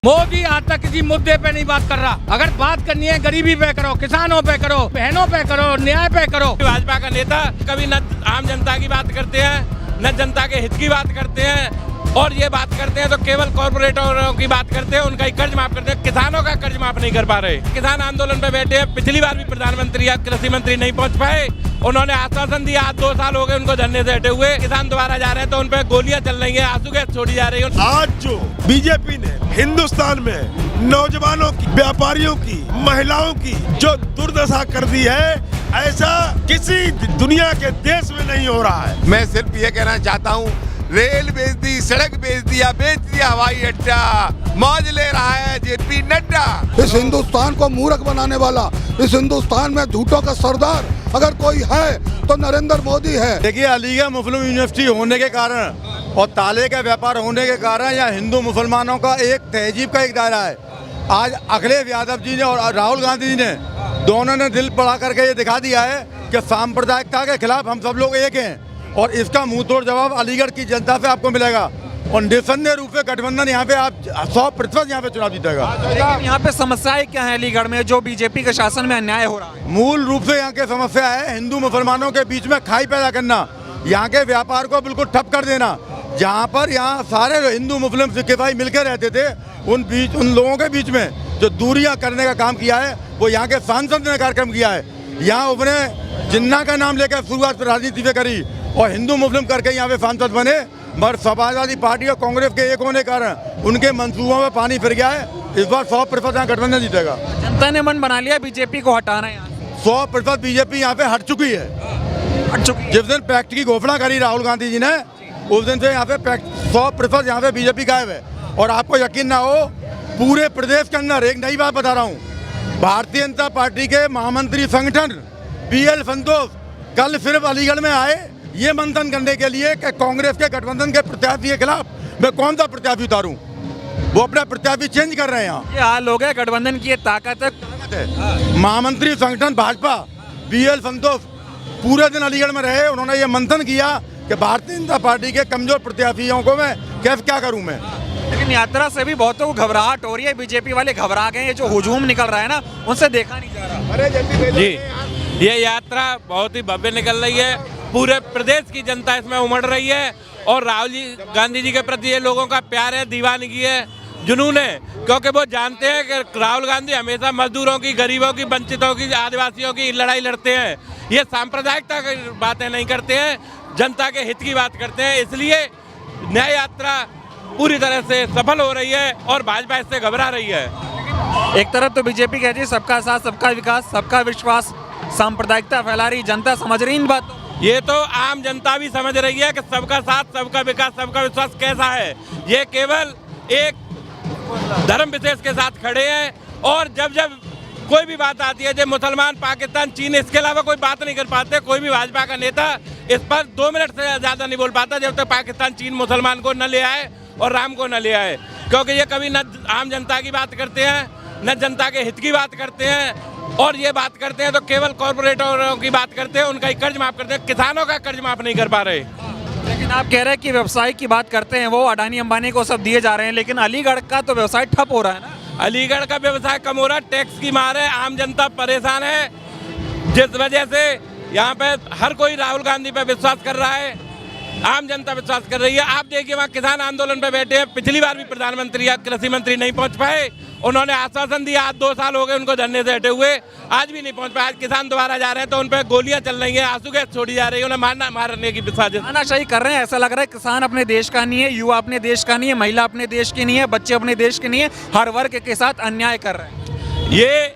मोदी आज तक किसी मुद्दे पे नहीं बात कर रहा। अगर बात करनी है गरीबी पे करो, किसानों पे करो, बहनों पे करो, न्याय पे करो। भाजपा का नेता कभी न आम जनता की बात करते हैं, न जनता के हित की बात करते हैं, और ये बात करते हैं तो केवल कॉर्पोरेटरों की बात करते हैं, उनका ही कर्ज माफ करते हैं। किसानों का कर्ज माफ नहीं कर पा रहे। किसान आंदोलन पे बैठे हैं। पिछली बार भी प्रधानमंत्री या कृषि मंत्री नहीं पहुंच पाए। उन्होंने आश्वासन दिया, आज 2 साल हो गए उनको धरने से हटे हुए। किसान दोबारा जा रहे हैं तो उन पे गोलियां चल रही है, आंसू गैस छोड़ी जा रही है। आज जो बीजेपी ने हिंदुस्तान में नौजवानों की, व्यापारियों की, महिलाओं की जो दुर्दशा कर दी है, ऐसा किसी दुनिया के देश में नहीं हो रहा है। मैं सिर्फ ये कहना चाहता हूँ, रेल बेच दी, सड़क बेच दिया, बेच दिया हवाई अड्डा, मौज ले रहा है जेपी नड्डा। इस हिंदुस्तान को मूर्ख बनाने वाला, इस हिंदुस्तान में झूठों का सरदार अगर कोई है तो नरेंद्र मोदी है। देखिए, अलीगढ़ मुस्लिम यूनिवर्सिटी होने के कारण और ताले का व्यापार होने के कारण यहाँ हिंदू मुसलमानों का एक तहजीब का एक दायरा है। आज अखिलेश यादव जी ने और राहुल गांधी जी ने दोनों ने दिल बढ़ा करके ये दिखा दिया है कि सांप्रदायिकता के खिलाफ हम सब लोग एक हैं, और इसका मुंह तोड़ जवाब अलीगढ़ की जनता से आपको मिलेगा। और निसंदेह रूप से गठबंधन यहाँ पे आप 100% यहाँ पे चुनाव जीतेगा। लेकिन यहाँ पे समस्याएं क्या है अलीगढ़ में जो बीजेपी के शासन में अन्याय हो रहा है? मूल रूप से यहाँ की समस्या है हिंदू मुसलमानों के बीच में खाई पैदा करना, यहाँ के व्यापार को बिल्कुल ठप कर देना। जहाँ पर यहाँ सारे हिंदू मुस्लिम सिख ईसाई मिलकर रहते थे, उन लोगों के बीच में जो दूरियाँ करने का काम किया है वो यहाँ के सांसद ने कार्यक्रम किया है। यहाँ उसने जिन्ना का नाम लेकर शुरुआत राजनीति से करी और हिंदू मुस्लिम करके यहाँ पे सांसद बने, मगर समाजवादी पार्टी और कांग्रेस के एक होने के कारण उनके मंसूबों में पानी फिर गया है। इस बार 100% यहाँ गठबंधन जीतेगा। जनता ने मन बना लिया बीजेपी को हटाना है। 100% बीजेपी यहाँ पे हट चुकी है। जिस दिन पैक्ट की घोषणा करी राहुल गांधी जी ने, उस दिन से यहाँ पे 100% यहाँ पे बीजेपी गायब है। और आपको यकीन ना हो, पूरे प्रदेश के अंदर एक नई बात बता रहा हूँ, भारतीय जनता पार्टी के महामंत्री संगठन PL संतोष कल सिर्फ अलीगढ़ में आए ये मंथन करने के लिए कि कांग्रेस के गठबंधन के प्रत्याशी के खिलाफ मैं कौन सा प्रत्याशी उतारूं। वो अपना प्रत्याशी चेंज कर रहे हैं। यहाँ ये हाल हो गया, गठबंधन की ताकत है। महामंत्री संगठन भाजपा PL संतोष पूरे दिन अलीगढ़ में रहे। उन्होंने ये मंथन किया कि भारतीय जनता पार्टी के कमजोर प्रत्याशियों को मैं कैसे क्या करूं मैं। लेकिन यात्रा से भी बहुतों को घबराहट हो रही है, बीजेपी वाले घबरा गए। ये जो हुजूम निकल रहा है ना, उनसे देखा नहीं जा रहा। जी, ये यात्रा बहुत ही भव्य निकल रही है। पूरे प्रदेश की जनता इसमें उमड़ रही है और राहुल गांधी जी के प्रति ये लोगों का प्यार है, दीवानगी है, जुनून है, क्योंकि वो जानते हैं कि राहुल गांधी हमेशा मजदूरों की, गरीबों की, वंचितों की, आदिवासियों की लड़ाई लड़ते हैं। ये सांप्रदायिकता की बातें नहीं करते हैं, जनता के हित की बात करते हैं। इसलिए न्याय यात्रा पूरी तरह से सफल हो रही है और भाजपा इससे घबरा रही है। एक तरफ तो बीजेपी कहती है सबका साथ, सबका विकास, सबका विश्वास, सांप्रदायिकता फैला रही, जनता समझ रही इन बातों। ये तो आम जनता भी समझ रही है कि सबका साथ, सबका विकास, सबका विश्वास कैसा है। ये केवल एक धर्म विशेष के साथ खड़े हैं, और जब जब कोई भी बात आती है, जब मुसलमान, पाकिस्तान, चीन, इसके अलावा कोई बात नहीं कर पाते। कोई भी भाजपा का नेता इस पर 2 मिनट से ज़्यादा नहीं बोल पाता जब तक पाकिस्तान, चीन मुसलमान को न ले आए और राम को न ले आए, क्योंकि ये कभी न आम जनता की बात करते हैं, न जनता के हित की बात करते हैं, और ये बात करते हैं तो केवल कॉर्पोरेटरों की बात करते हैं, उनका ही कर्ज माफ करते हैं। किसानों का कर्ज माफ नहीं कर पा रहे। लेकिन आप कह रहे हैं कि व्यवसाय की बात करते हैं, वो अडानी अंबानी को सब दिए जा रहे हैं, लेकिन अलीगढ़ का तो व्यवसाय ठप हो रहा है ना। अलीगढ़ का व्यवसाय कम हो रहा है, टैक्स की मार है, आम जनता परेशान है, जिस वजह से यहाँ पे हर कोई राहुल गांधी पे विश्वास कर रहा है, आम जनता विश्वास कर रही है। आप देखिए, वहाँ किसान आंदोलन पे बैठे हैं। पिछली बार भी प्रधानमंत्री या कृषि मंत्री नहीं पहुंच पाए। उन्होंने आश्वासन दिया, आज 2 साल हो गए उनको धरने से हटे हुए, आज भी नहीं पहुंच पाए। आज किसान दोबारा जा रहे हैं तो उन पर गोलियां चल रही हैं, आंसू गैस छोड़ी जा रही है, उन्हें मारने की साजिश। तानाशाही कर रहे हैं। ऐसा लग रहा है किसान अपने देश का नहीं है, युवा अपने देश का नहीं है, महिला अपने देश की नहीं है, बच्चे अपने देश के नहीं है, हर वर्ग के साथ अन्याय कर रहे हैं। ये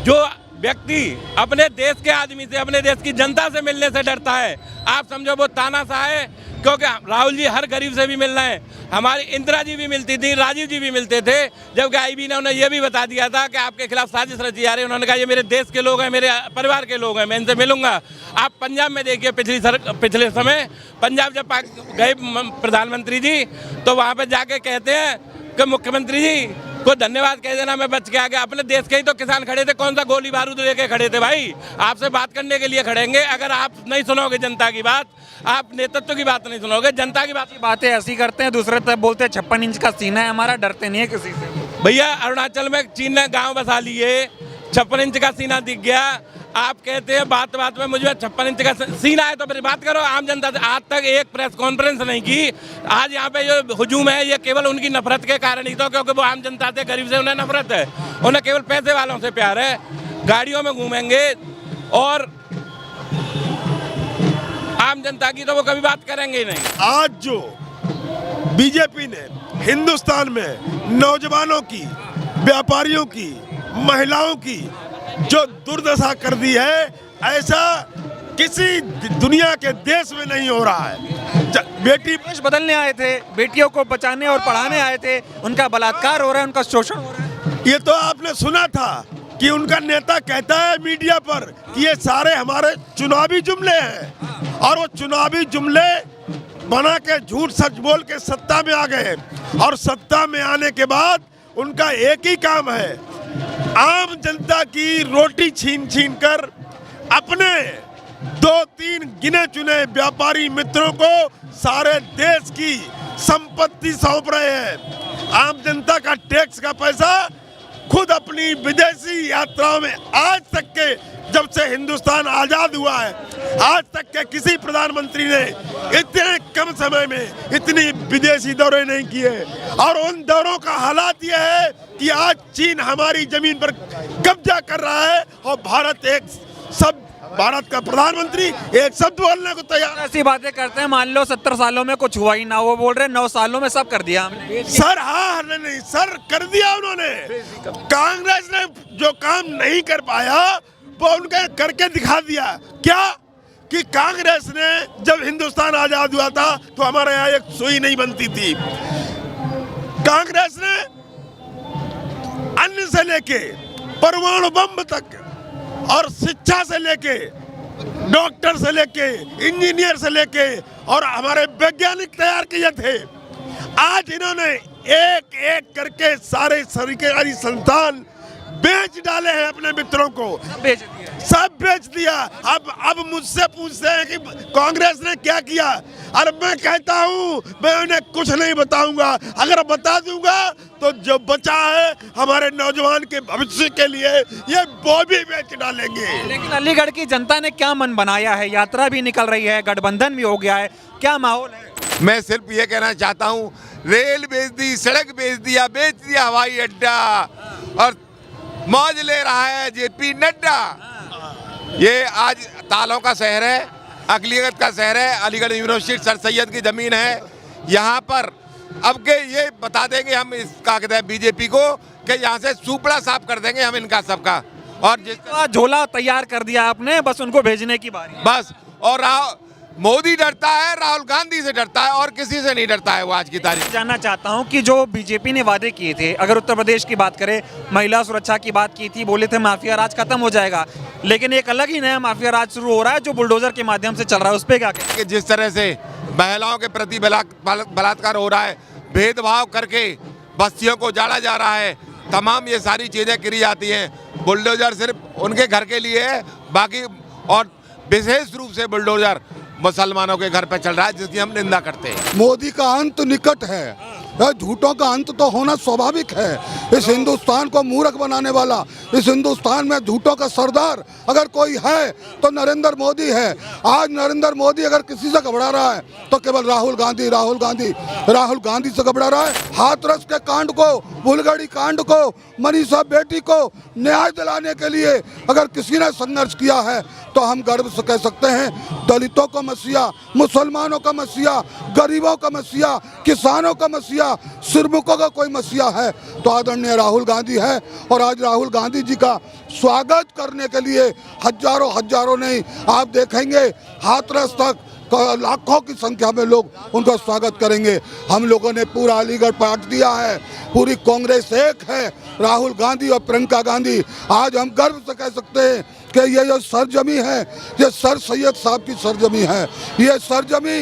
जो व्यक्ति अपने देश के आदमी से, अपने देश की जनता से मिलने से डरता है, आप समझो वो तानाशाह है। क्योंकि राहुल जी हर गरीब से भी मिल रहे हैं। हमारी इंदिरा जी भी मिलती थी, राजीव जी भी मिलते थे, जबकि IB ने उन्हें यह भी बता दिया था कि आपके खिलाफ साजिश रची जा रही है। उन्होंने कहा ये मेरे देश के लोग हैं, मेरे परिवार के लोग हैं, मैं इनसे मिलूंगा। आप पंजाब में देखिए, पिछले समय पंजाब जब गए प्रधानमंत्री जी, तो वहाँ पर जाके कहते हैं कि मुख्यमंत्री जी को धन्यवाद कह देना, मैं बच के आ गया। अपने देश के ही तो किसान खड़े थे, कौन सा गोली बारूद लेके खड़े थे भाई? आपसे बात करने के लिए खड़ेंगे। अगर आप नहीं सुनोगे जनता की बात, आप नेतृत्व की बात नहीं सुनोगे, जनता की बातें ऐसी करते हैं, दूसरे तरफ बोलते हैं 56 इंच का सीना है हमारा, डरते नहीं है किसी से। भैया अरुणाचल में चीन ने गांव बसा लिए, 56 इंच का सीना दिख गया। आप कहते हैं बात बात में मुझे 56 इंच का सीना है तो फिर बात करो आम जनता से। आज तक एक प्रेस कॉन्फ्रेंस नहीं की। आज यहाँ पे जो हुजूम है ये केवल उनकी नफरत के कारण ही तो, क्योंकि वो आम जनता से, गरीब से उन्हें नफरत है, उन्हें केवल पैसे वालों से प्यार है। गाड़ियों में घूमेंगे और आम जनता की तो वो कभी बात करेंगे ही नहीं। आज जो बीजेपी ने हिंदुस्तान में नौजवानों की, व्यापारियों की, महिलाओं की जो दुर्दशा कर दी है, ऐसा किसी दुनिया के देश में नहीं हो रहा है। बेटी देश बदलने आए थे, बेटियों को बचाने और पढ़ाने आए थे, उनका बलात्कार हो रहा है, उनका शोषण हो रहा है। ये तो आपने सुना था कि उनका नेता कहता है मीडिया पर कि ये सारे हमारे चुनावी जुमले हैं, और वो चुनावी जुमले बना के झूठ सच बोल के सत्ता में आ गए। और सत्ता में आने के बाद उनका एक ही काम है, आम जनता की रोटी छीन छीन कर अपने 2-3 गिने चुने व्यापारी मित्रों को सारे देश की संपत्ति सौंप रहे हैं। आम जनता का टैक्स का पैसा खुद अपनी विदेशी यात्राओं में, आज तक के जब से हिंदुस्तान आजाद हुआ है, आज तक के किसी प्रधानमंत्री ने इतने कम समय में इतनी विदेशी दौरे नहीं किए। और उन दौरों का हालात यह है कि आज चीन हमारी जमीन पर कब्जा कर रहा है और भारत का प्रधानमंत्री एक शब्द बोलने को तैयार। ऐसी बातें करते हैं, मान लो 70 सालों में कुछ हुआ ही ना, वो बोल रहे 9 सालों में सब कर दिया हमने। सर हाँ नहीं सर, कर दिया उन्होंने। कांग्रेस ने जो काम नहीं कर पाया वो उनके करके दिखा दिया। क्या कि कांग्रेस ने जब हिंदुस्तान आजाद हुआ था तो हमारे यहाँ एक सुई नहीं बनती थी। कांग्रेस ने अन्न से लेके परमाणु बम तक और शिक्षा से लेके, डॉक्टर से लेके, इंजीनियर से लेके और हमारे वैज्ञानिक तैयार किए थे। आज इन्होंने एक एक करके सारे सरकारी संस्थान बेच डाले हैं अपने मित्रों को, सब बेच दिया। अब मुझसे पूछते हैं कि कांग्रेस ने क्या किया। अरे मैं कहता हूँ मैं उन्हें कुछ नहीं बताऊंगा। अगर बता दूंगा तो जो बचा है हमारे नौजवान के भविष्य के लिए ये वो भी बेच डालेंगे। लेकिन अलीगढ़ की जनता ने क्या मन बनाया है, यात्रा भी निकल रही है, गठबंधन भी हो गया है, क्या माहौल है? मैं सिर्फ ये कहना चाहता हूँ, रेल बेच दी, सड़क बेच दिया हवाई अड्डा, और मौज ले रहा है जेपी नड्डा। ये आज तालों का शहर है, अकलियत का शहर है, अलीगढ़ यूनिवर्सिटी सर सैयद की ज़मीन है। यहाँ पर अब के ये बता देंगे हम इसका कहते हैं बीजेपी को कि यहाँ से सुपड़ा साफ कर देंगे हम इनका सबका। और जिस झोला तैयार कर दिया आपने, बस उनको भेजने की बारी बस। और मोदी डरता है, राहुल गांधी से डरता है, और किसी से नहीं डरता है वो आज की तारीख। जानना चाहता हूं कि जो बीजेपी ने वादे किए थे, अगर उत्तर प्रदेश की बात करें, महिला सुरक्षा की बात की थी, बोले थे माफिया राज खत्म हो जाएगा, लेकिन एक अलग ही नया माफिया राज शुरू हो रहा है जो बुलडोजर के माध्यम से चल रहा है, उस पर क्या कहें? कि जिस तरह से महिलाओं के प्रति बलात्कार हो रहा है, भेदभाव करके बस्तियों को जाड़ा जा रहा है, तमाम ये सारी चीज़ें करी जाती हैं। बुलडोजर सिर्फ उनके घर के लिए है, बाकी और विशेष रूप से बुलडोजर मुसलमानों के घर पे चल रहा है, जिसकी हम निंदा करते हैं। मोदी का अंत निकट है, झूठों का अंत तो होना स्वाभाविक है। इस हिंदुस्तान को मूर्ख बनाने वाला, इस हिंदुस्तान में झूठों का सरदार अगर कोई है तो नरेंद्र मोदी है। आज नरेंद्र मोदी अगर किसी से घबरा रहा है तो केवल राहुल गांधी से घबरा रहा है। हाथरस के कांड को, फुलगड़ी कांड को, मनीषा बेटी को न्याय दिलाने के लिए अगर किसी ने संघर्ष किया है तो हम गर्व से कह सकते हैं दलितों का मसीहा, मुसलमानों का मसीहा, गरीबों का मसीहा, किसानों का मसीहा, सिरमुखों का कोई मसीहा है तो आदरणीय राहुल गांधी है। और आज राहुल गांधी जी का स्वागत करने के लिए हजारों नहीं, आप देखेंगे हाथरस तक लाखों की संख्या में लोग उनका स्वागत करेंगे। हम लोगों ने पूरा अलीगढ़ पाट दिया है, पूरी कांग्रेस एक है, राहुल गांधी और प्रियंका गांधी। आज हम गर्व से कह सकते हैं कि ये जो सरजमी है, ये सर सैयद साहब की सरजमी है। ये सरजमी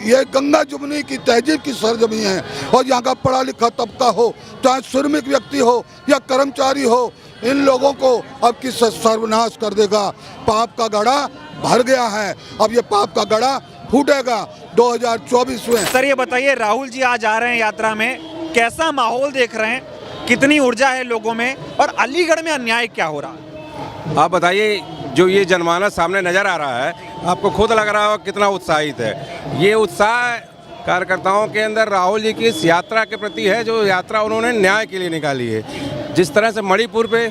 ये गंगा जुमनी की तहजीब की सरजमी है। और यहाँ का पढ़ा लिखा तबका हो, चाहे श्रमिक व्यक्ति हो या कर्मचारी हो, इन लोगों को अब किस सर्वनाश कर देगा। पाप का गड़ा भर गया है, अब ये पाप का गड़ा फूटेगा 2024 में। सर ये बताइए, राहुल जी आज आ रहे हैं यात्रा में, कैसा माहौल देख रहे हैं, कितनी ऊर्जा है लोगों में, और अलीगढ़ में अन्याय क्या हो रहा है? आप बताइए, जो ये जनमानस सामने नज़र आ रहा है, आपको खुद लग रहा होगा कितना उत्साहित है। ये उत्साह कार्यकर्ताओं के अंदर राहुल जी की इस यात्रा के प्रति है, जो यात्रा उन्होंने न्याय के लिए निकाली है। जिस तरह से मणिपुर पे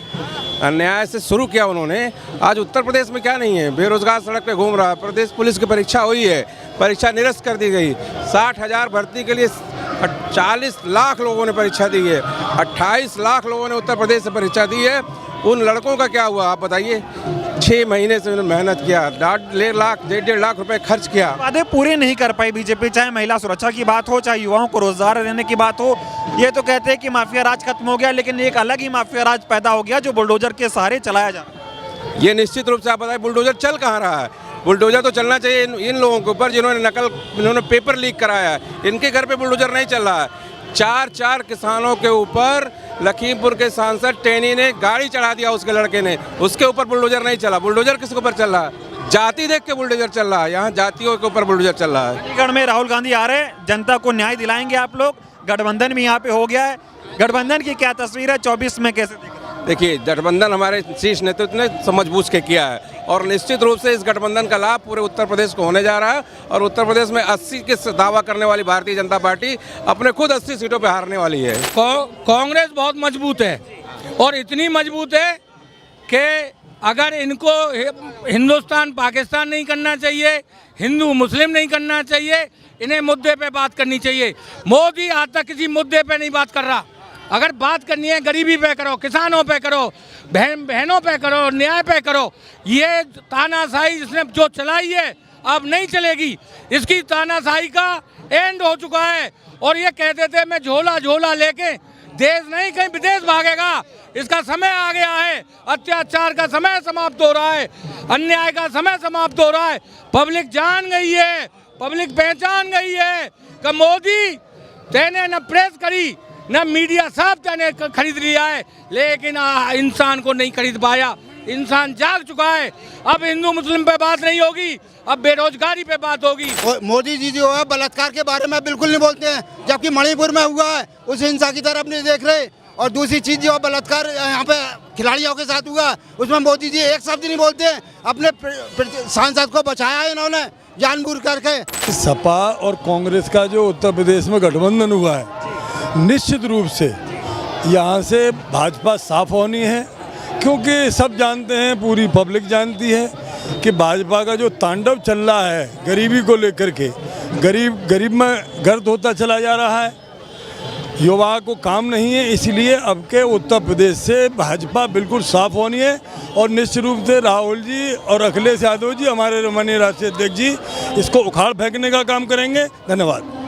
अन्याय से शुरू किया उन्होंने, आज उत्तर प्रदेश में क्या नहीं है, बेरोजगार सड़क पे घूम रहा है। प्रदेश पुलिस की परीक्षा हुई है, परीक्षा निरस्त कर दी गई। 60,000 भर्ती के लिए 40 लाख लोगों ने परीक्षा दी है, 28 लाख लोगों ने उत्तर प्रदेश से परीक्षा दी है। उन लड़कों का क्या हुआ आप बताइए? 6 महीने से उन्होंने मेहनत किया, 1.5 लाख रुपए खर्च किया। वादे पूरे नहीं कर पाई बीजेपी, चाहे महिला सुरक्षा की बात हो, चाहे युवाओं को रोजगार देने की बात हो। ये तो कहते हैं कि माफिया राज खत्म हो गया, लेकिन एक अलग ही माफिया राज पैदा हो गया जो बुलडोजर के सहारे चलाया जा रहा है। ये निश्चित रूप से आप बताइए, बुलडोजर चल कहाँ रहा है? बुलडोजर तो चलना चाहिए इन लोगों के ऊपर जिन्होंने पेपर लीक कराया है। इनके घर पे बुलडोजर नहीं चल रहा है। 4 किसानों के ऊपर लखीमपुर के सांसद टेनी ने गाड़ी चढ़ा दिया, उसके लड़के ने, उसके ऊपर बुलडोजर नहीं चला। बुलडोजर किसके ऊपर चल रहा है? जाति देख के बुलडोजर चल रहा है, यहाँ जातियों के ऊपर बुलडोजर चल रहा है। अलीगढ़ में राहुल गांधी आ रहे हैं, जनता को न्याय दिलाएंगे आप लोग। गठबंधन भी यहाँ पे हो गया है, गठबंधन की क्या तस्वीर है 24 में, कैसे देख रहे हैं? देखिए, गठबंधन हमारे शीर्ष नेतृत्व ने समझबूझ के किया है, और निश्चित रूप से इस गठबंधन का लाभ पूरे उत्तर प्रदेश को होने जा रहा है। और उत्तर प्रदेश में 80 के दावा करने वाली भारतीय जनता पार्टी अपने खुद 80 सीटों पे हारने वाली है। कांग्रेस बहुत मजबूत है, और इतनी मजबूत है कि अगर इनको हिंदुस्तान पाकिस्तान नहीं करना चाहिए, हिंदू मुस्लिम नहीं करना चाहिए, इन्हें मुद्दे पे बात करनी चाहिए। मोदी आज तक किसी मुद्दे पे नहीं बात कर रहा। अगर बात करनी है गरीबी पे करो, किसानों पे करो, बहनों पे करो, न्याय पे करो। ये तानाशाही जिसने जो चलाई है अब नहीं चलेगी। इसकी तानाशाही का एंड हो चुका है। और ये कहते थे मैं झोला लेके देश नहीं कहीं विदेश भागेगा। इसका समय आ गया है। अत्याचार का समय समाप्त हो रहा है, अन्याय का समय समाप्त हो रहा है। पब्लिक जान गई है, पब्लिक पहचान गई है कि मोदी तेने न प्रेस करी न मीडिया, सब तेने खरीद लिया है, लेकिन इंसान को नहीं खरीद पाया। इंसान जाग चुका है। अब हिंदू मुस्लिम पे बात नहीं होगी, अब बेरोजगारी पे बात होगी। मोदी जी जो है बलात्कार के बारे में बिल्कुल नहीं बोलते हैं, जबकि मणिपुर में हुआ है उस हिंसा की तरफ नहीं देख रहे। और दूसरी चीज जो बलात्कार यहाँ पे खिलाड़ियों के साथ हुआ, उसमें मोदी जी एक शब्द नहीं बोलते हैं। अपने सांसद को बचाया है इन्होंने जानबूझ करके। सपा और कांग्रेस का जो उत्तर प्रदेश में गठबंधन हुआ है, निश्चित रूप से यहाँ से भाजपा साफ होनी है, क्योंकि सब जानते हैं, पूरी पब्लिक जानती है कि भाजपा का जो तांडव चल रहा है गरीबी को लेकर के, गरीब में गर्द होता चला जा रहा है, युवा को काम नहीं है। इसलिए अब के उत्तर प्रदेश से भाजपा बिल्कुल साफ होनी है, और निश्चित रूप से राहुल जी और अखिलेश यादव जी, हमारे माननीय राष्ट्रीय अध्यक्ष जी, इसको उखाड़ फेंकने का काम करेंगे। धन्यवाद।